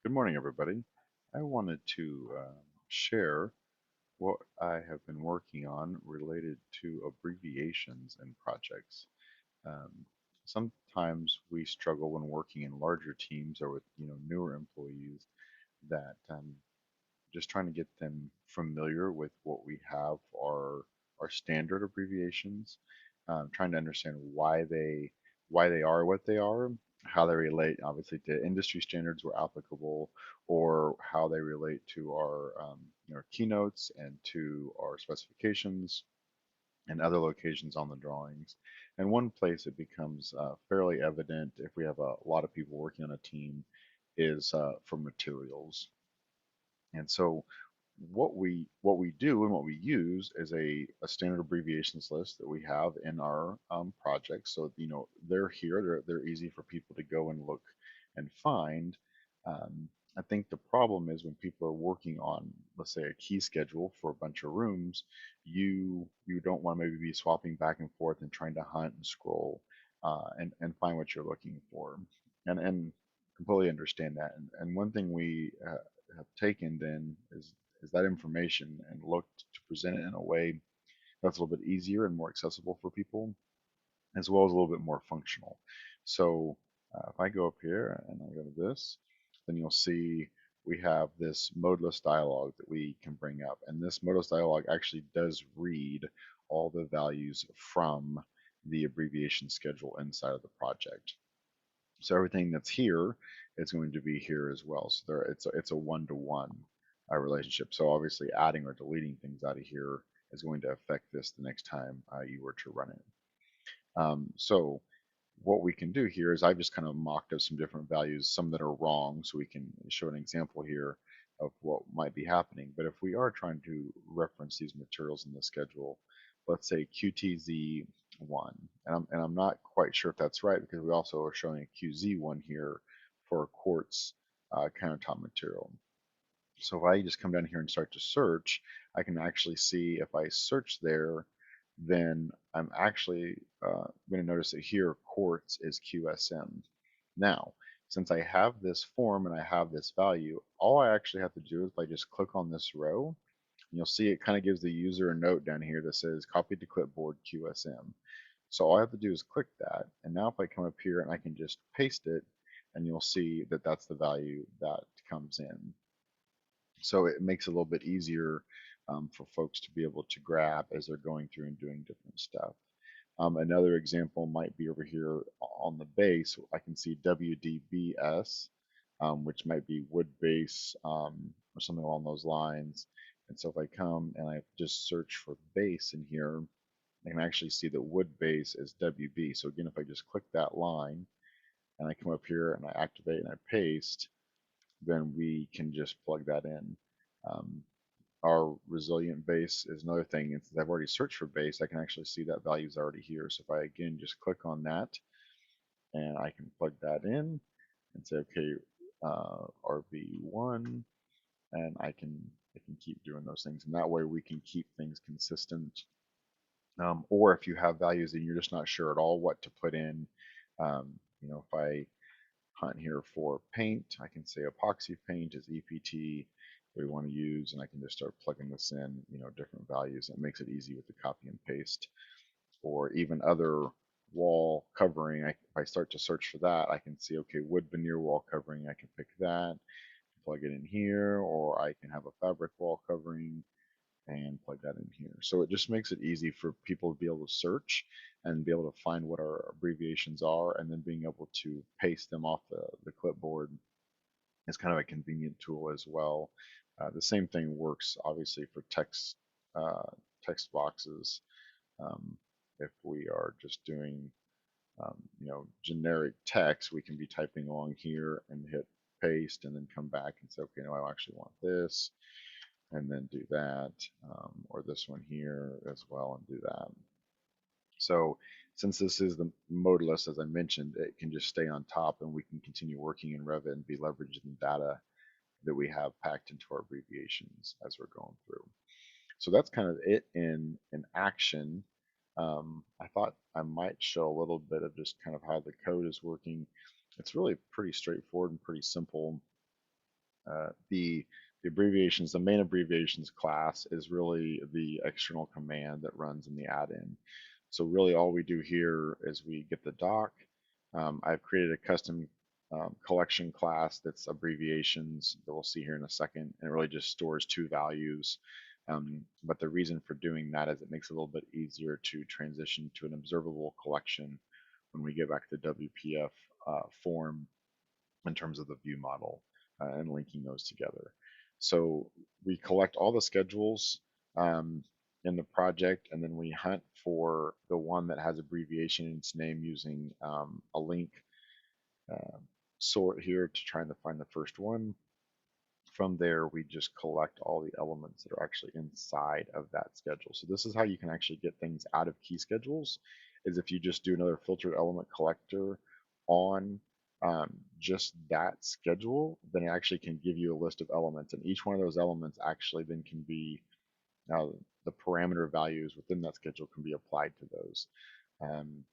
Good morning, everybody. I wanted to share what I have been working on related to abbreviations and projects. Um, Sometimes we struggle when working in larger teams or with newer employees that just trying to get them familiar with what we have are standard abbreviations, trying to understand why they are what they are, how they relate obviously to industry standards where applicable, or how they relate to our keynotes and to our specifications and other locations on the drawings. And one place it becomes fairly evident if we have a lot of people working on a team is for materials. And so what we do and what we use is a standard abbreviations list that we have in our projects. So they're here. They're easy for people to go and look and find. I think the problem is when people are working on, let's say, a key schedule for a bunch of rooms, you don't want to maybe be swapping back and forth and trying to hunt and scroll and find what you're looking for. And completely understand that. And one thing we have taken then is that information and looked to present it in a way that's a little bit easier and more accessible for people, as well as a little bit more functional. So if I go up here and I go to this, then you'll see we have this modeless dialog that we can bring up. And this modeless dialog actually does read all the values from the abbreviation schedule inside of the project. So everything that's here is going to be here as well. So it's a one-to-one relationship. So obviously adding or deleting things out of here is going to affect this the next time you were to run it. So what we can do here is I've just kind of mocked up some different values, some that are wrong, so we can show an example here of what might be happening. But if we are trying to reference these materials in the schedule, let's say QTZ1, and I'm not quite sure if that's right because we also are showing a QZ1 here for quartz countertop material. So if I just come down here and start to search, I can actually see if I search there, then I'm actually going to notice that here quartz is QSM. Now, since I have this form and I have this value, all I actually have to do is if I just click on this row, and you'll see it kind of gives the user a note down here that says copy to clipboard QSM. So all I have to do is click that. And now if I come up here and I can just paste it, and you'll see that that's the value that comes in. So it makes it a little bit easier for folks to be able to grab as they're going through and doing different stuff. Another example might be over here on the base. I can see WDBS, which might be wood base or something along those lines. And so if I come and I just search for base in here, I can actually see that wood base is WB. So again, if I just click that line and I come up here and I activate and I paste, then we can just plug that in. Um, our resilient base is another thing. And since I've already searched for base, I can actually see that value is already here. So if I again just click on that and I can plug that in and say, okay, RB1, and I can keep doing those things. And that way we can keep things consistent. Or if you have values and you're just not sure at all what to put in, if I hunt here for paint, I can say epoxy paint is EPT we want to use, and I can just start plugging this in, different values. It makes it easy with the copy and paste. Or even other wall covering, if I start to search for that, I can see, okay, wood veneer wall covering, I can pick that, plug it in here, or I can have a fabric wall covering and plug that in here. So it just makes it easy for people to be able to search and be able to find what our abbreviations are, and then being able to paste them off the clipboard is kind of a convenient tool as well. The same thing works obviously for uh, text boxes. Um, if we are just doing generic text, we can be typing along here and hit paste and then come back and say, okay, no, I actually want this, and then do that, or this one here as well and do that. So since this is the modalist, as I mentioned, it can just stay on top and we can continue working in Revit and be leveraging the data that we have packed into our abbreviations as we're going through. So that's kind of it in action. I thought I might show a little bit of just kind of how the code is working. It's really pretty straightforward and pretty simple. The abbreviations, the main abbreviations class is really the external command that runs in the add-in. So really all we do here is we get the doc. I've created a custom collection class that's abbreviations that we'll see here in a second, and it really just stores two values. But the reason for doing that is it makes it a little bit easier to transition to an observable collection when we get back to the WPF form in terms of the view model and linking those together. So we collect all the schedules in the project, and then we hunt for the one that has abbreviation in its name using a link uh, sort here to trying to find the first one. From there, we just collect all the elements that are actually inside of that schedule. So this is how you can actually get things out of key schedules, is if you just do another filtered element collector on just that schedule, then it actually can give you a list of elements. And each one of those elements actually then can be, now the parameter values within that schedule can be applied to those. Um,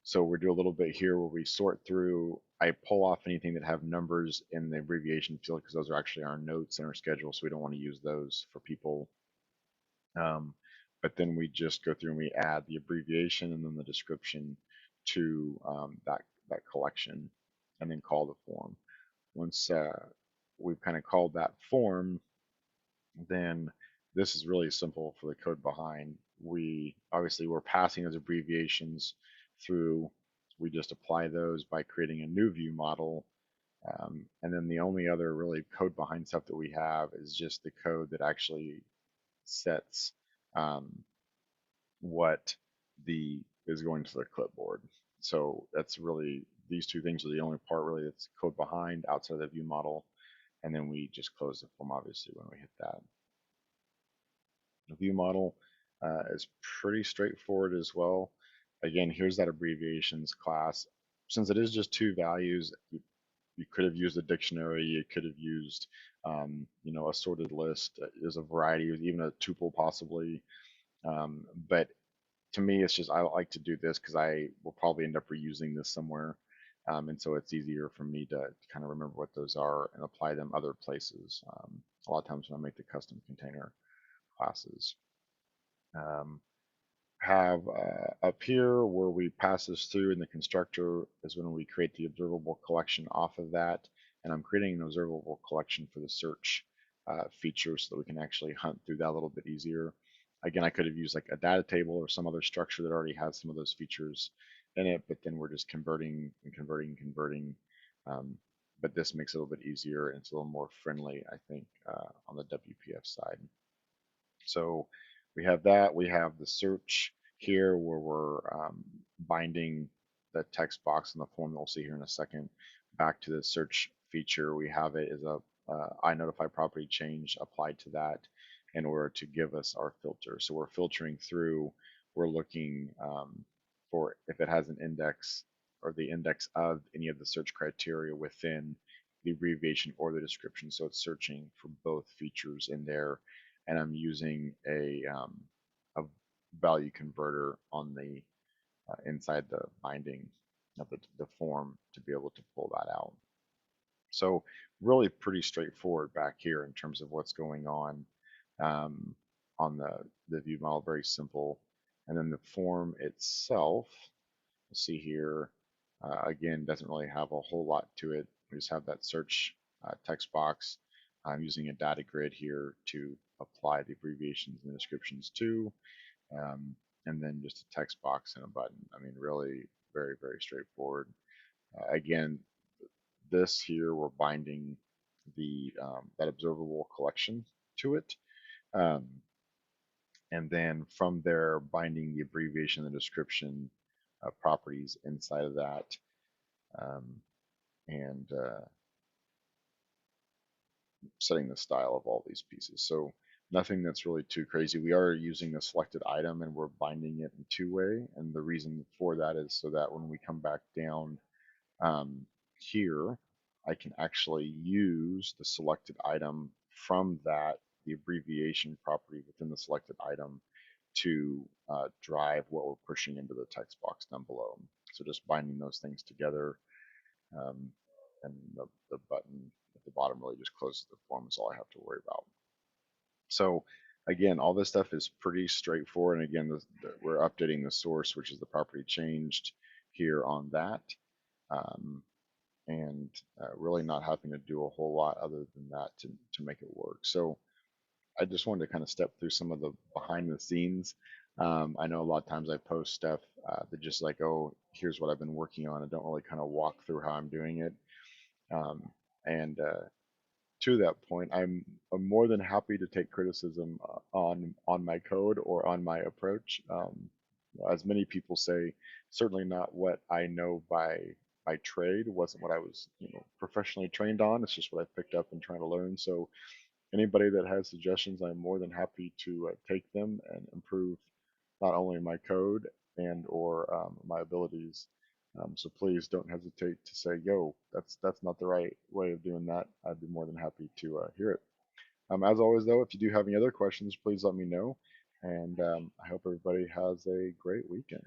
so we'll do a little bit here where we sort through. I pull off anything that have numbers in the abbreviation field because those are actually our notes in our schedule, so we don't want to use those for people. But then we just go through and we add the abbreviation and then the description to that collection, and then call the form. Once we've kind of called that form, then this is really simple for the code behind. We're passing those abbreviations through. We just apply those by creating a new view model. And then the only other really code behind stuff that we have is just the code that actually sets um, what the is going to the clipboard. So that's really, these two things are the only part really that's code behind outside of the view model. And then we just close the form obviously when we hit that. The view model is pretty straightforward as well. Again, here's that abbreviations class. Since it is just two values, you could have used a dictionary, you could have used a sorted list. There's a variety, even a tuple possibly. But to me, it's just I like to do this because I will probably end up reusing this somewhere. And so it's easier for me to kind of remember what those are and apply them other places. A lot of times when I make the custom container classes. Um, have up here where we pass this through in the constructor is when we create the observable collection off of that. And I'm creating an observable collection for the search feature so that we can actually hunt through that a little bit easier. Again, I could have used like a data table or some other structure that already has some of those features in it, but then we're just converting and converting and converting. But this makes it a little bit easier and it's a little more friendly, I think, on the WPF side. So we have that. We have the search here where we're binding the text box in the form that we'll see here in a second back to the search feature. We have it as a I notify property change applied to that in order to give us our filter. So we're filtering through, we're looking for if it has an index or the index of any of the search criteria within the abbreviation or the description. So it's searching for both features in there, and I'm using a value converter on the inside the binding of the form to be able to pull that out. So really pretty straightforward back here in terms of what's going um, on the view model, very simple. And then the form itself, you'll see here, again, doesn't really have a whole lot to it. We just have that search text box. I'm using a data grid here to apply the abbreviations and the descriptions to, and then just a text box and a button. I mean, really very, very straightforward. Again, this here, we're binding the that observable collection to it. Um, and then from there, binding the abbreviation and the description properties inside of that. Um, and setting the style of all these pieces. So nothing that's really too crazy. We are using the selected item and we're binding it in two-way. And the reason for that is so that when we come back down here, I can actually use the selected item from that, the abbreviation property within the selected item to drive what we're pushing into the text box down below. So just binding those things together, um, and the button at the bottom really just closes the form is all I have to worry about. So again, all this stuff is pretty straightforward. And again, we're updating the source, which is the property changed here on that. Um, and really not having to do a whole lot other than that to make it work. So I just wanted to kind of step through some of the behind the scenes. I know a lot of times I post stuff that just like, oh, here's what I've been working on. I don't really kind of walk through how I'm doing it. Um, and to that point, I'm more than happy to take criticism on my code or on my approach. As many people say, certainly not what I know by trade. Wasn't what I was professionally trained on. It's just what I picked up and trying to learn. So anybody that has suggestions, I'm more than happy to take them and improve not only my code and or my abilities. So please don't hesitate to say, "Yo, that's not the right way of doing that." I'd be more than happy to hear it. As always, though, if you do have any other questions, please let me know. And I hope everybody has a great weekend.